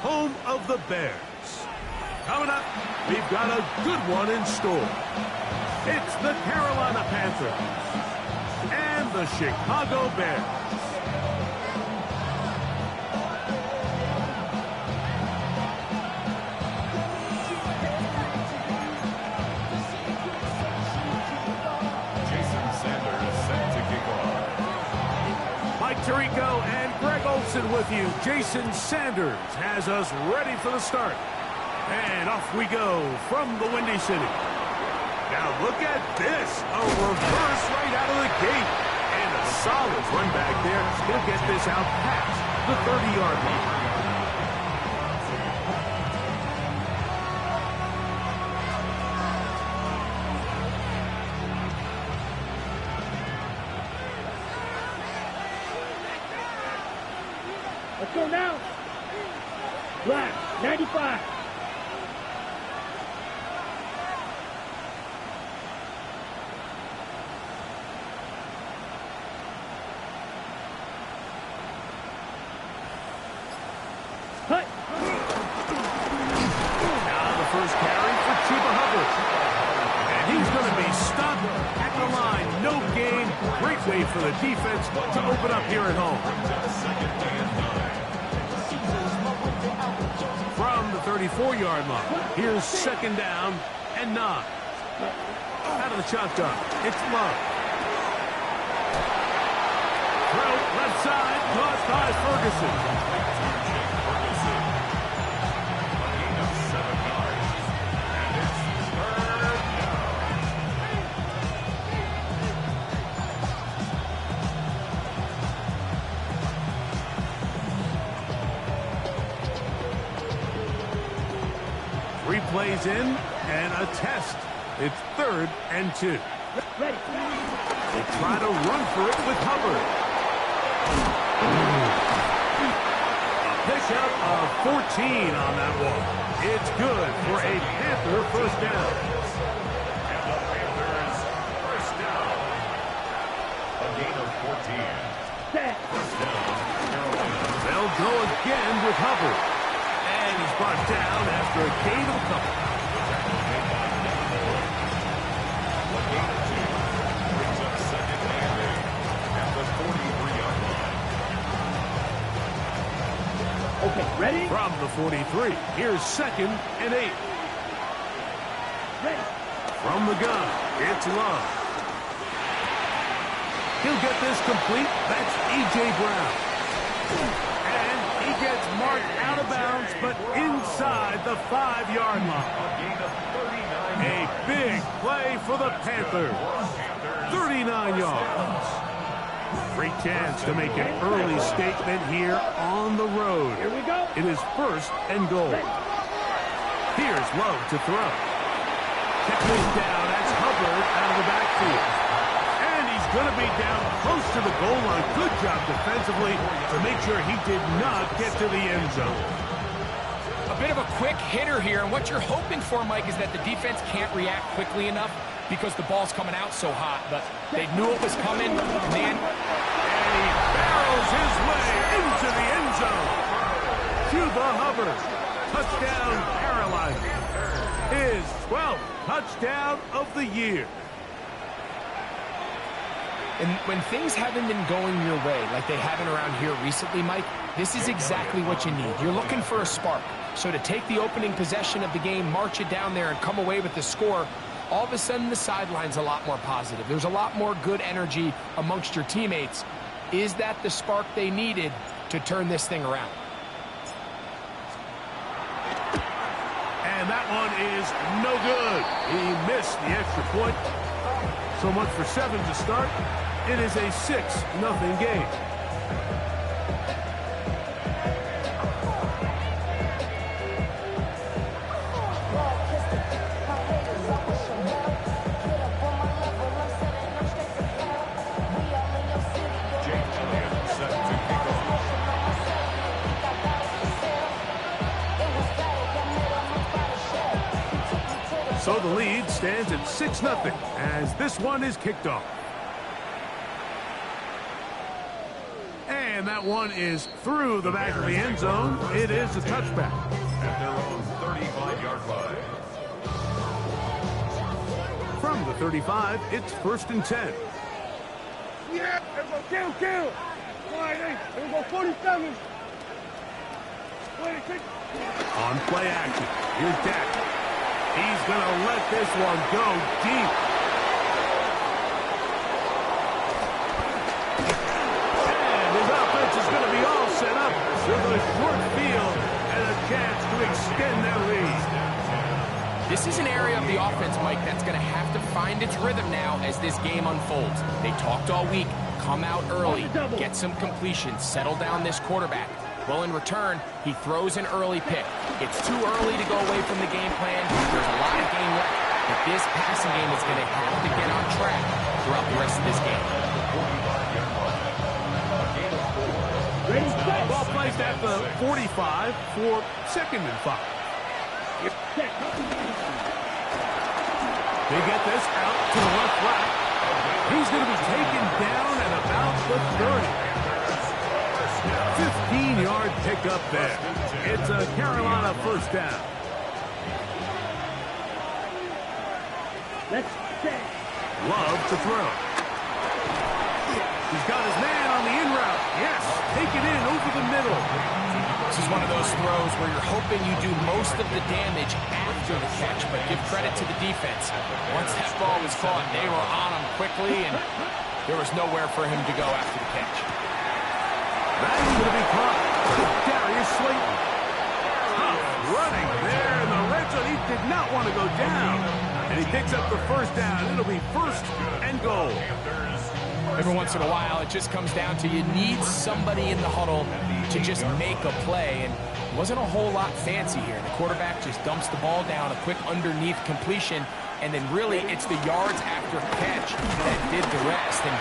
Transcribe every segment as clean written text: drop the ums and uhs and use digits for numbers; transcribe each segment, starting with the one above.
home of the Bears. Coming up, we've got a good one in store. It's the Carolina Panthers and the Chicago Bears. Tirico and Greg Olson with you. Jason Sanders has us ready for the start. And off we go from the Windy City. Now look at this. A reverse right out of the gate. And a solid run back there. He'll get this out past the 30-yard line. Let's go now. Black, 95. Hut. Now the first carry for Chuba Hubbard. And he's going to be stopped at the line. No gain. Great way for the defense to open up here at home. From the 34-yard line, here's second down and 9. Out of the shotgun, it's Love. Throw left side, caught by Ferguson. Plays in and a test. It's 3rd and 2. Ready. They try to run for it with Hubbard. A pickup of 14 on that one. It's good for a Panther first down. And the Panthers first down. A gain of 14. First down, Carolina. They'll go again with Hubbard. And he's brought down after a gain of a couple. Okay, ready? From the 43, here's 2nd and 8. Ready. From the gun, it's Love. He'll get this complete. That's A.J. Brown. And he gets marked out of bounds, but inside the 5-yard line. A big play for the Panthers. 39 yards. Great chance to make an early statement here on the road. Here we go. It is 1st and goal. Here's Love to throw. Check this down. That's Hubbard out of the backfield. And he's going to be down close to the goal line. Good job defensively to make sure he did not get to the end zone. A bit of a quick hitter here, and what you're hoping for, Mike, is that the defense can't react quickly enough because the ball's coming out so hot. But they knew it was coming, man. And he barrels his way into the end zone. Chuba Hubbard, touchdown Carolina. His 12th touchdown of the year. And when things haven't been going your way like they haven't around here recently, Mike, this is exactly what you need. You're looking for a spark. So to take the opening possession of the game, march it down there, and come away with the score, all of a sudden the sideline's a lot more positive. There's a lot more good energy amongst your teammates. Is that the spark they needed to turn this thing around? And that one is no good. He missed the extra point. So much for 7 to start. It is a 6-0 game. So the lead stands at 6-0 as this one is kicked off. And And that one is through the back of the end zone. It is a touchback. At their own 35-yard line. From the 35, it's 1st and 10. Yeah, kill, kill. All right, here we go, 47. 26. On play action, here's Dak. He's going to let this one go deep. And his offense is going to be all set up with a short field and a chance to extend their lead. This is an area of the offense, Mike, that's going to have to find its rhythm now as this game unfolds. They talked all week. Come out early, get some completions, settle down this quarterback. Well, in return, he throws an early pick. It's too early to go away from the game plan. There's a lot of game left, but this passing game is going to have to get on track throughout the rest of this game. Ball placed at the 45 for 2nd and 5. They get this out to the left flat. He's going to be taken down at about the 30. 15-yard pickup there. It's a Carolina 1st down. Let's set. Love to throw. He's got his man on the in route. Yes, take it in over the middle. This is one of those throws where you're hoping you do most of the damage after the catch, but give credit to the defense. Once that ball was caught, they were on him quickly, and there was nowhere for him to go after the catch. That's going to be caught. Darius Slayton. Tough running there in the red zone. He did not want to go down. And he picks up the 1st down. It'll be 1st and goal. Every once in a while, it just comes down to you need somebody in the huddle to just make a play. And it wasn't a whole lot fancy here. The quarterback just dumps the ball down, a quick underneath completion, and then really it's the yards after catch that did the rest. And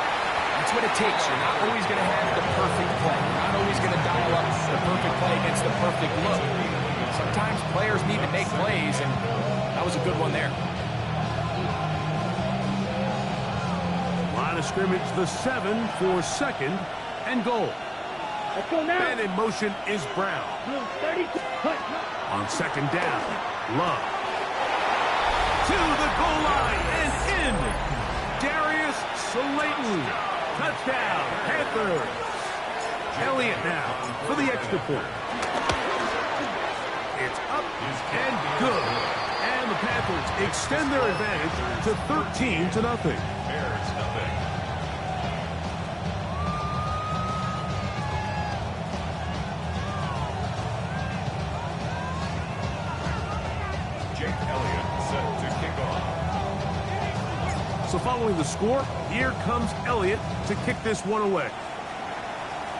that's what it takes. You're not always going to have the perfect play. You're not always going to dial up the perfect play against the perfect look. Sometimes players need to make plays, and that was a good one there. Line of scrimmage, the 7 for 2nd and goal. Let's go now. And in motion is Brown. 30. On 2nd down, Love. To the goal line and in. Darius Slayton. Touchdown, Panthers. Elliott now for the extra point. It's up and good. And the Panthers extend their advantage to 13-0. Bears nothing. Jake Elliott set to kick off. So following the score, here comes Elliott to kick this one away.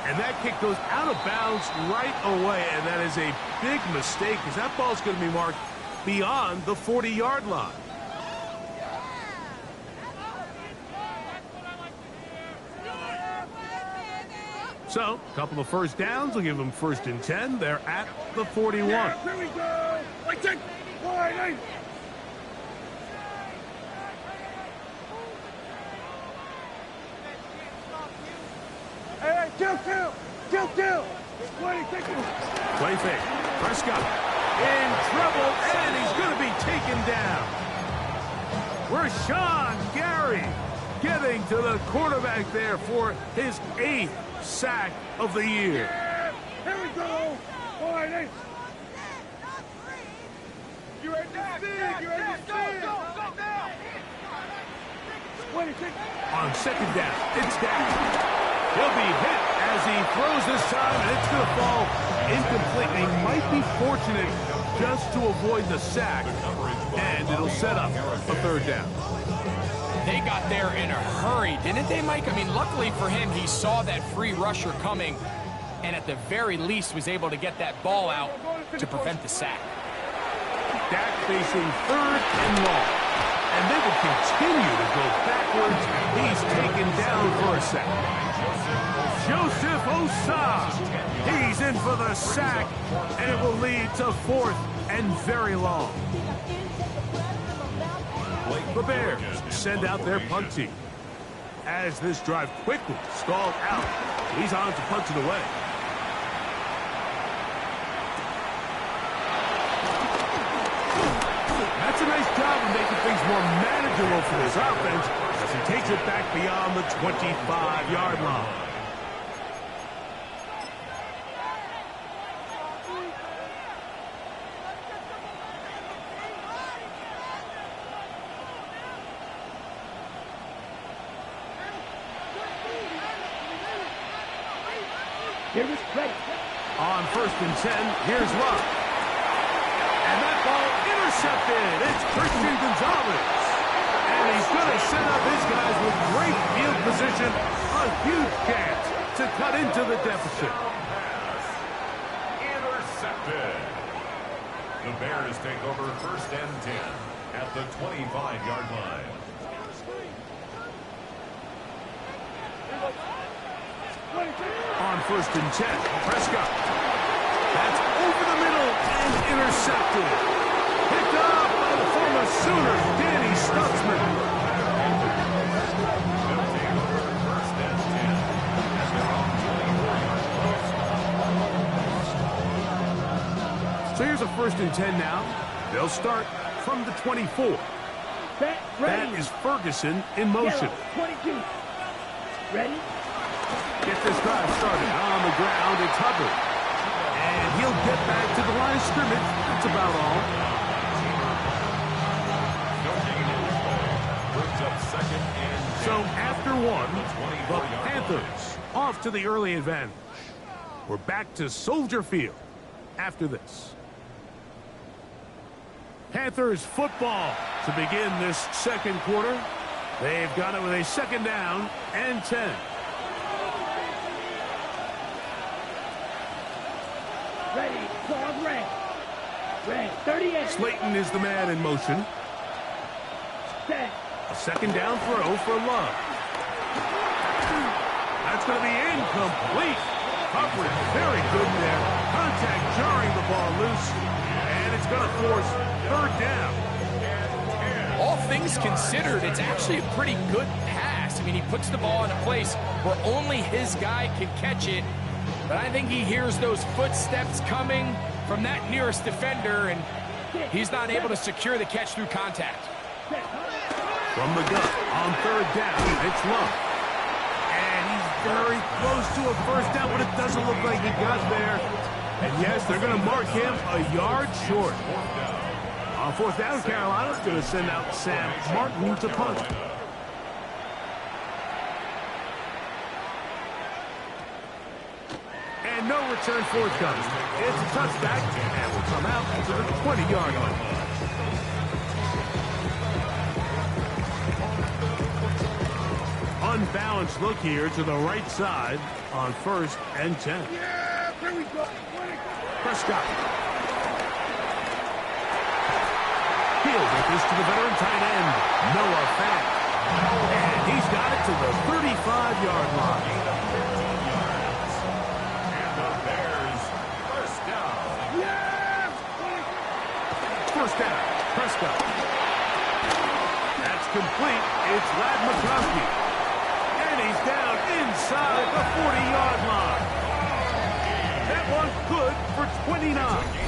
And that kick goes out of bounds right away, and that is a big mistake because that ball's going to be marked beyond the 40-yard line. So, a couple of 1st downs will give them 1st and 10. They're at the 41. Here we go. Like that. Wide. Hey, kill. 20 seconds. Play fake. Prescott in trouble, and he's going to be taken down. Rashawn Gary getting to the quarterback there for his 8th sack of the year. Yeah. Here we go. Wide. You ready to speed? You ready to speed? Go now. 26. On 2nd down, it's Dak. He'll be hit as he throws this time, and it's going to fall incomplete. He might be fortunate just to avoid the sack, and it'll set up a 3rd down. They got there in a hurry, didn't they, Mike? I mean, luckily for him, he saw that free rusher coming, and at the very least was able to get that ball out to prevent the sack. Dak facing 3rd and long. And they will continue to go backwards. He's taken down for a sack. Joseph Osah. He's in for the sack, and it will lead to 4th and very long. The Bears send out their punt team as this drive quickly stalled out He's on to punch it away. That's a nice job of making things more manageable for his offense as he takes it back beyond the 25-yard line. On 1st and 10, here's Love. And that ball intercepted. It's Christian Gonzalez. And he's going to set up his guys with great field position. A huge chance to cut into the deficit. Intercepted. The Bears take over 1st and 10 at the 25-yard line. On 1st and 10, Prescott. That's over the middle and intercepted. Picked up by the former Sooner, Danny Stutzman. They'll take over 1st and 10 at their own 24-yard line. So here's a 1st and 10 now. They'll start from the 24. That is Ferguson in motion. 22. Ready? Get this drive started on the ground. It's Hubbard. And he'll get back to the line of scrimmage. That's about all. No gain on the play. Brings up 2nd and 10. So after one, the Panthers off to the early advantage. We're back to Soldier Field after this. Panthers football to begin this 2nd quarter. They've got it with a 2nd down and 10. Ready. Dog red. Red. 38. Slayton is the man in motion. Set. A 2nd down throw for Love. That's going to be incomplete. Coverage very good there. Contact jarring the ball loose. And it's going to force 3rd down. All things considered, it's actually a pretty good pass. I mean, he puts the ball in a place where only his guy can catch it. But I think he hears those footsteps coming from that nearest defender, and he's not able to secure the catch through contact. From the gun on 3rd down, it's Love. And he's very close to a 1st down, but it doesn't look like he got there. And yes, they're going to mark him a yard short. On 4th down, Carolina's going to send out Sam Martin to punt. And no return forthcoming. It's a touchback, and will come out to the 20-yard line. Unbalanced look here to the right side on 1st and 10. Yeah, here we go. Prescott. Field with this to the veteran tight end, Noah Fant. And he's got it to the 35-yard line. And the Bears 1st down. Yeah. 1st down, Prescott. That's complete. It's Ladd McConkey. And he's down inside the 40-yard line. That one's good for 29.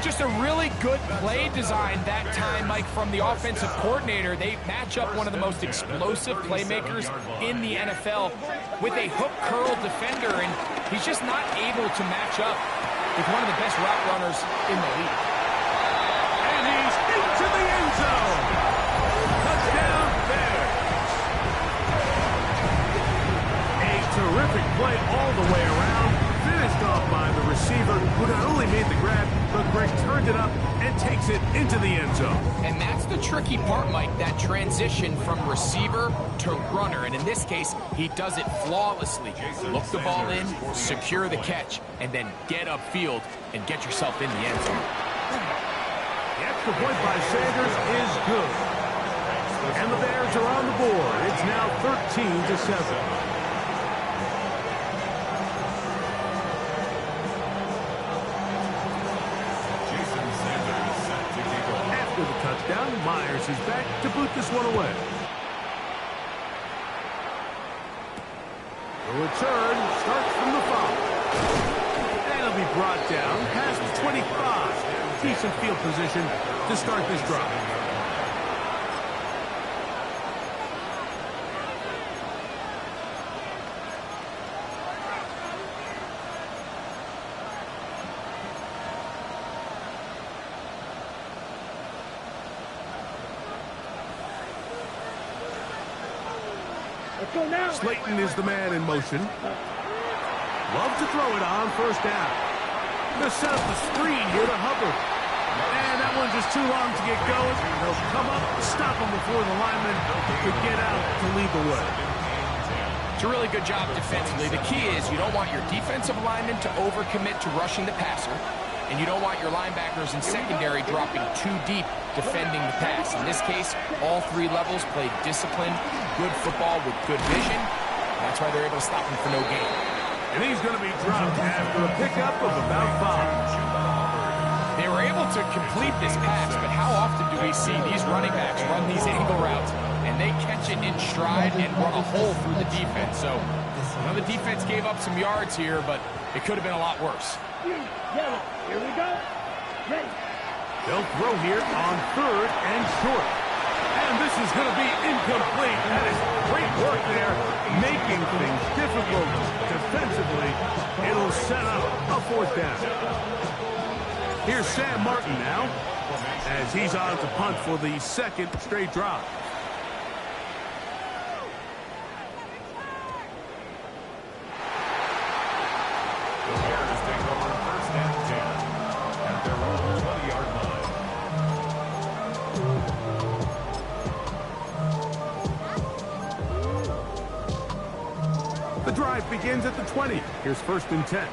Just a really good play design that time, Mike, from the offensive coordinator. They match up one of the most explosive playmakers in the NFL with a hook curl defender, and he's just not able to match up with one of the best route runners in the league. And he's into the end zone. Touchdown, Bears. A terrific play all the way around. Finished off by the receiver, who not only made the grab, but Greg turned it up and takes it into the end zone. And that's the tricky part, Mike, that transition from receiver to runner. And in this case, he does it flawlessly. Look the ball in, secure the catch, and then get upfield and get yourself in the end zone. The extra point by Sanders is good. And the Bears are on the board. It's now 13-7. After the touchdown, Myers is back to boot this one away. The return starts from the 5. And it'll be brought down past the 25. Decent field position to start this drive. Slayton is the man in motion. Love to throw it on first down. They'll set up the screen here to Hubbard. And that one's just too long to get going. They'll come up, stop him before the lineman could get out to lead the way. It's a really good job defensively. The key is you don't want your defensive lineman to overcommit to rushing the passer, and you don't want your linebackers in secondary dropping too deep defending the pass. In this case, all three levels played disciplined, good football with good vision. That's why they're able to stop him for no gain. And he's going to be dropped after a pickup of about 5. They were able to complete this pass, but how often do we see these running backs run these angle routes, and they catch it in stride and run a hole through the defense? So, the defense gave up some yards here, but it could have been a lot worse. Here we go. Ready. They'll throw here on 3rd and short. And this is going to be incomplete. That is great work there, making things difficult defensively. It'll set up a 4th down. Here's Sam Martin now, as he's on to punt for the 2nd straight drive. The drive begins at the 20. Here's 1st and 10.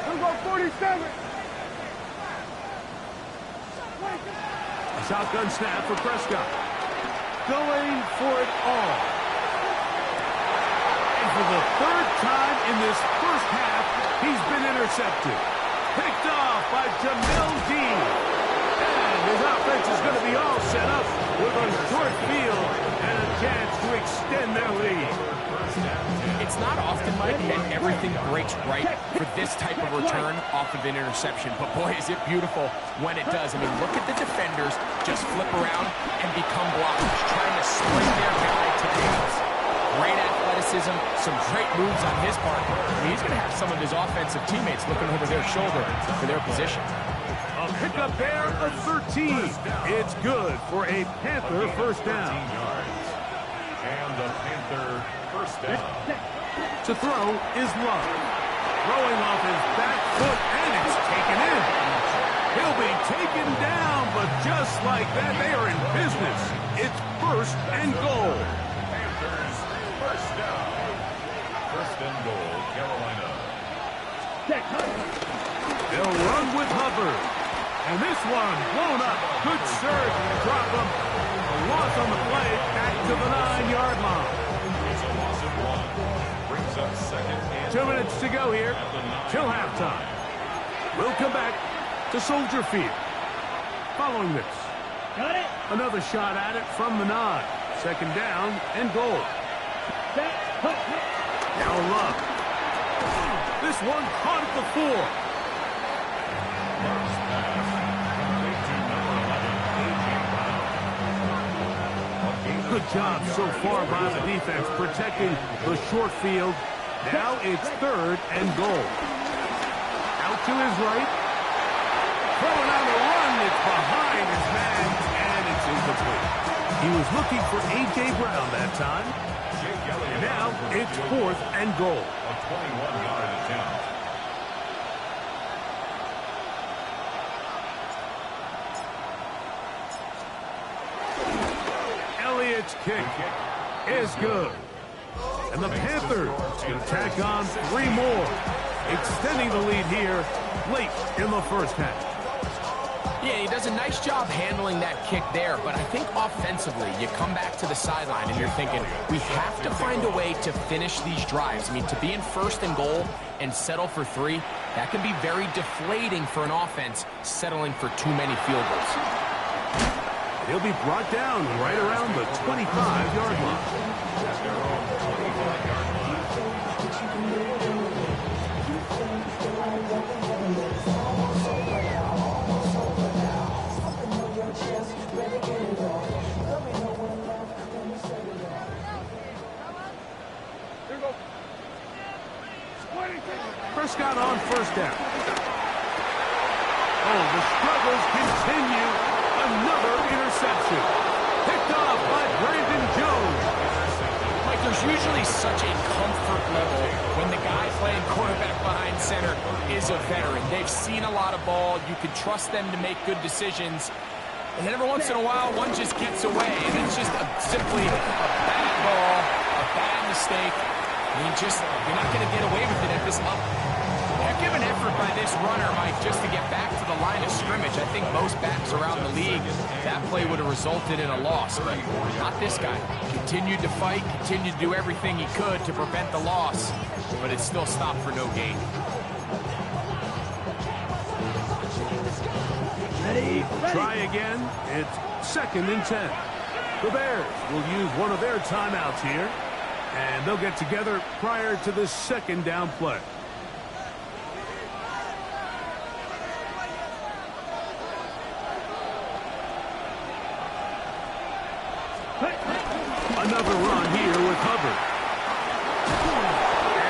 We'll go 47. A shotgun snap for Prescott. Going for it all. And for the 3rd time in this first half, he's been intercepted. Picked off by Jamel Dean. And his offense is going to be all set up with a short field and a chance to extend their lead. It's not often, Mike, that everything breaks right for this type of return off of an interception. But boy, is it beautiful when it does. I mean, look at the defenders just flip around and become blockers, trying to spring their guy to the house. Great athleticism, some great moves on his part. I mean, he's going to have some of his offensive teammates looking over their shoulder for their position. A pickup there of 13. It's good for a Panther 1st down. And the Panther 1st down. To throw is Love. Throwing off his back foot, and it's taken in. He'll be taken down, but just like that, they are in business. It's 1st and goal. Panthers 1st down. 1st and goal, Carolina. They'll run with Hubbard. And this one blown up. Good surge to drop him. A loss on the play back to the 9-yard line. It's a loss of 1. Brings up 2nd and 2 minutes to go here till halftime. We'll come back to Soldier Field. Following this, Got it. another shot at it from the 9. 2nd down and goal. Now Love. This one caught at the 4. Good job so far by the defense protecting the short field. Now it's 3rd and goal. Out to his right. Throwing on the run. It's behind his man, and it's incomplete. He was looking for A.J. Brown that time. And now it's 4th and goal. A 21-yard attempt. Elliott's kick is good. And the Panthers can tack on 3 more, extending the lead here late in the 1st half. Yeah, he does a nice job handling that kick there, but I think offensively, you come back to the sideline and you're thinking, we have to find a way to finish these drives. I mean, to be in 1st and goal and settle for 3, that can be very deflating for an offense settling for too many field goals. He'll be brought down right around the 25-yard line. Prescott on first down. Oh, the struggles continue. Another interception. Picked off by Brandon Jones. Like, there's usually such a comfort level when the guy playing quarterback behind center is a veteran. They've seen a lot of ball. You can trust them to make good decisions. And then every once in a while, one just gets away. And it's just simply a bad ball, a bad mistake. I mean, you're not going to get away with it at this up. Heck of an effort by this runner, Mike, just to get back to the line of scrimmage. I think most backs around the league, that play would have resulted in a loss, but not this guy. Continued to fight, continued to do everything he could to prevent the loss, but it still stopped for no gain. Try again. It's 2nd and 10. The Bears will use one of their timeouts here, and they'll get together prior to the second down play. Another run here with Hubbard.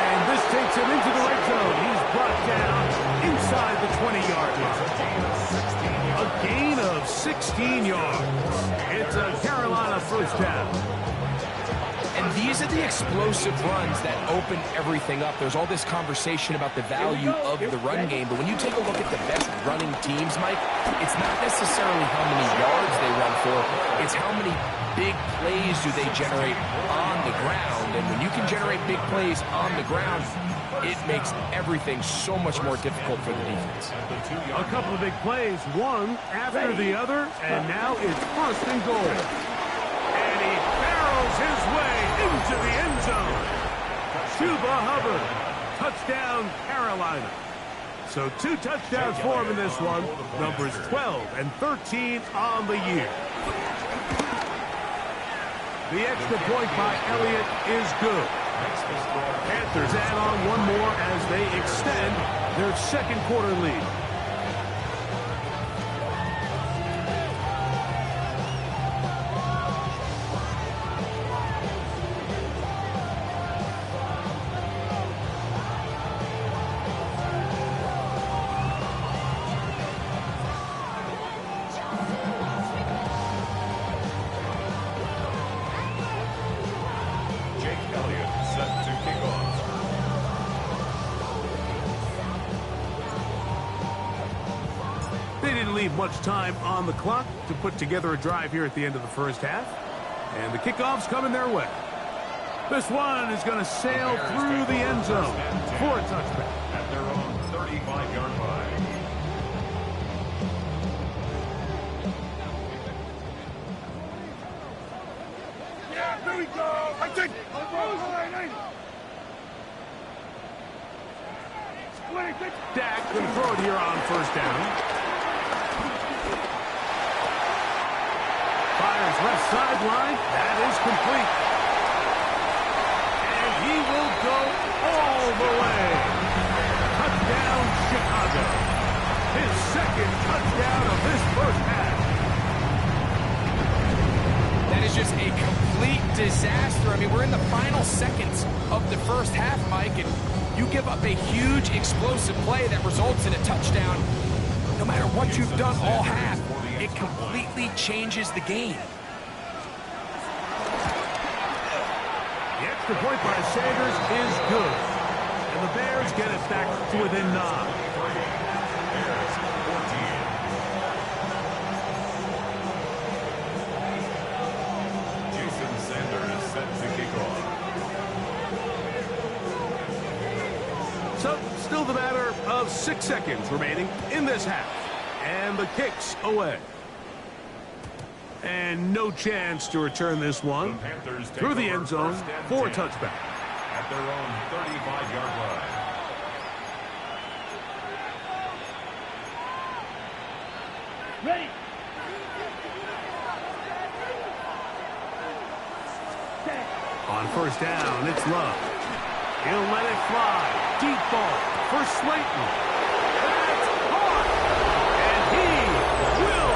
And this takes him into the red zone. He's brought down inside the 20-yard line. A gain of 16 yards. It's a Carolina first down. And these are the explosive runs that open everything up. There's all this conversation about the value of the run game, but when you take a look at the best running teams, Mike, it's not necessarily how many yards they run for, it's how many big plays do they generate on the ground. And when you can generate big plays on the ground, it makes everything so much more difficult for the defense. A couple of big plays, one after the other, and now it's 1st and goal. And he barrels his way into the end zone. Chuba Hubbard, touchdown Carolina. So 2 touchdowns for him in this one. Numbers 12 and 13 on the year. The extra point by Elliott is good. Panthers add on one more as they extend their 2nd quarter lead. Much time on the clock to put together a drive here at the end of the first half. And the kickoff's coming their way. This one is going to sail through the end zone for a touchback. At their own 35-yard line. Yeah, there we go. I take Dak going to throw it here on first down. Fires left sideline. That is complete. And he will go all the way. Touchdown, Chicago. His 2nd touchdown of this first half. That is just a complete disaster. I mean, we're in the final seconds of the first half, Mike, and you give up a huge explosive play that results in a touchdown. No matter what you've done all half, it completely changes the game. The extra point by Sanders is good. And the Bears get it back to within 9. Jason Sanders set to kick off. So, still the matter of 6 seconds remaining in this half. And the kick's away. And no chance to return this one through the end zone for a touchback. At their own 35-yard line. Ready. On first down, it's Love. He'll let it fly. Deep ball for Slayton. That's caught. And he will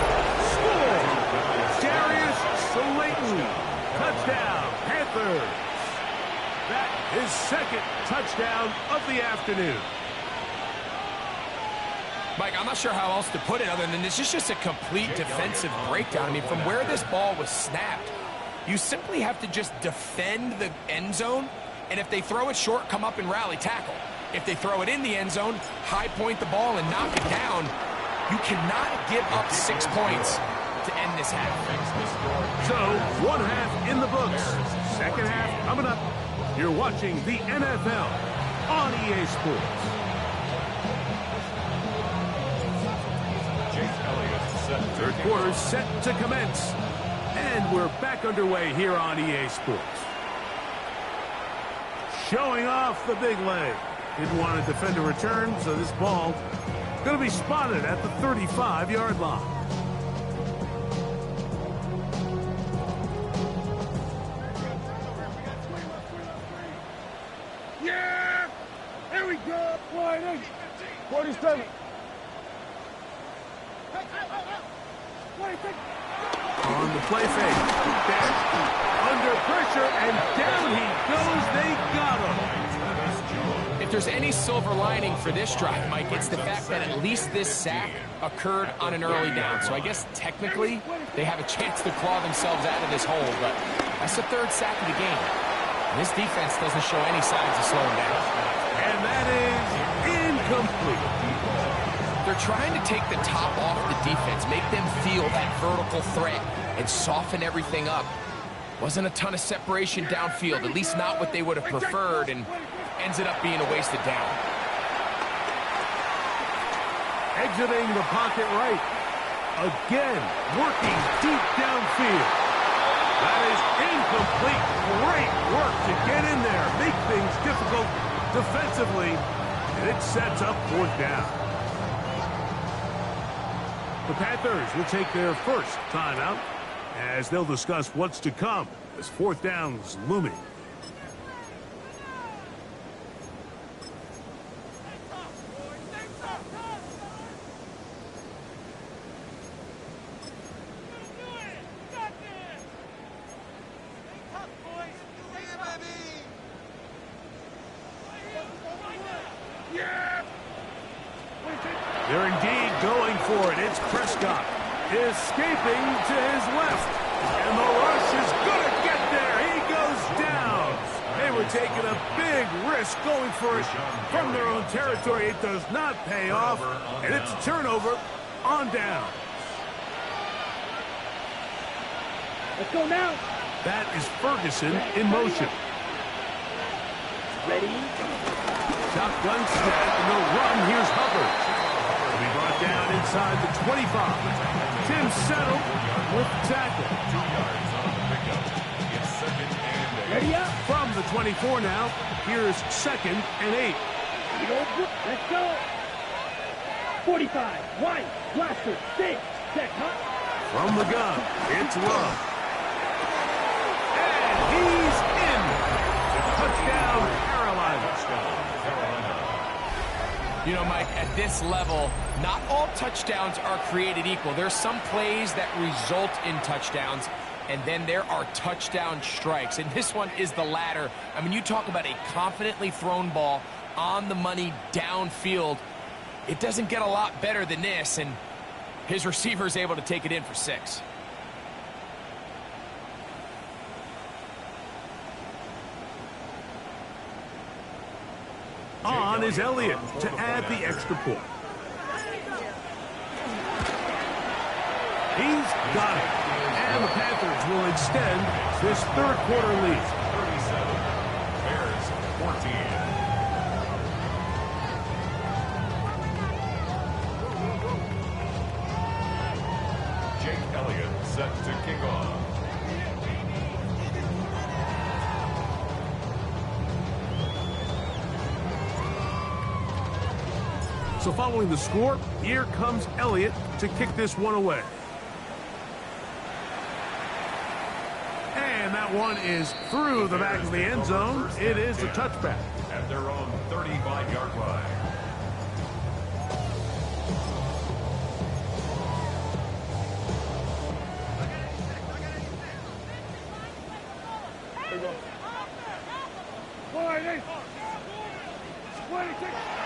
score. Darius Slayton. Touchdown, Panthers. That is second touchdown of the afternoon. Mike, I'm not sure how else to put it other than this is just a complete defensive breakdown. I mean, from where this ball was snapped, you simply have to just defend the end zone, and if they throw it short, come up and rally tackle. If they throw it in the end zone, high point the ball and knock it down. You cannot give up 6 points to end this half. So, one half in the books. Second half coming up. You're watching the NFL on EA Sports. Third quarter set to commence. And we're back underway here on EA Sports. Showing off the big leg. Didn't want to defend a return, so this ball is going to be spotted at the 35-yard line. Yeah! There we go! Wide eight. 47. On the play fake. Dash. Under pressure, and down he goes. They got him. If there's any silver lining for this drive, Mike, it's the fact that at least this sack occurred on an early down. So I guess technically they have a chance to claw themselves out of this hole, but that's the third sack of the game. And this defense doesn't show any signs of slowing down. And that is incomplete. They're trying to take the top off the defense, make them feel that vertical threat, and soften everything up. Wasn't a ton of separation downfield, at least not what they would have preferred, and ends it up being a wasted down. Exiting the pocket right. Again, working deep downfield. That is incomplete. Great work to get in there, make things difficult defensively, and it sets up fourth down. The Panthers will take their first timeout as they'll discuss what's to come as fourth down's looming. They're indeed going for it. It's Prescott escaping to his left. And the rush is going to get there. He goes down. They were taking a big risk going for it from their own territory. It does not pay off. And it's a turnover on down. Let's go now. That is Ferguson in motion. Ready? Shotgun set, and they'll run. Here's Hubbard. Will be brought down inside the 25. Tim settled with the tackle. 2 yards on the pickup. It's second and 8. Ready up. From the 24 now, here's second and 8. Let's go. 45. Wide. Blaster. Six. Check. Hot. From the gun, it's Love. And he's in. Touchdown, Carolina. You know, Mike, at this level, not all touchdowns are created equal. There's some plays that result in touchdowns, and then there are touchdown strikes. And this one is the latter. I mean, you talk about a confidently thrown ball on the money downfield. It doesn't get a lot better than this, and his receiver is able to take it in for 6. On is Elliott to add the extra point. He's got it. And the Panthers will extend this third quarter lead. 37. Bears 14. Jake Elliott set to kick off. So following the score, here comes Elliott to kick this one away. And that That one is through the back of the end zone. It is a touchback. At their own 35-yard line.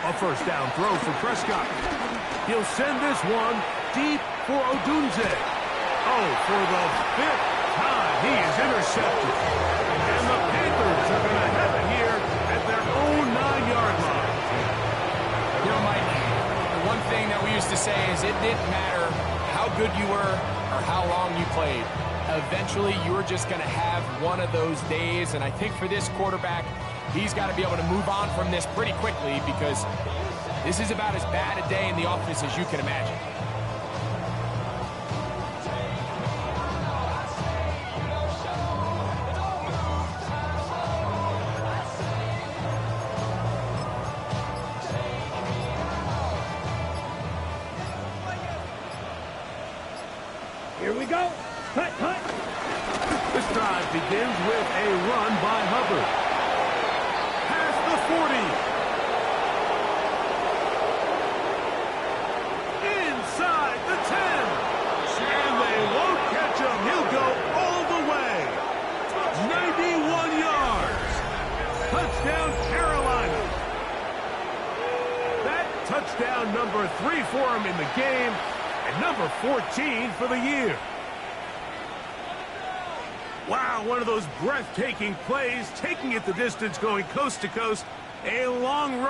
A first down throw for Prescott. He'll send this one deep for Odunze. Oh, for the 5th time, he is intercepted. And the Panthers are going to have it here at their own 9-yard line. You know, Mike, the one thing that we used to say is it didn't matter how good you were or how long you played. Eventually, you're just going to have one of those days, and I think for this quarterback, he's got to be able to move on from this pretty quickly because this is about as bad a day in the office as you can imagine. Here we go. Cut, cut. This drive begins with a run by Hubbard. Past the 40. Inside the 10. And they won't catch him. He'll go all the way. 91 yards. Touchdown, Carolina. That touchdown number 3 for him in the game. And number 14 for the year. Wow, one of those breathtaking plays, taking it the distance, going coast to coast. A long run.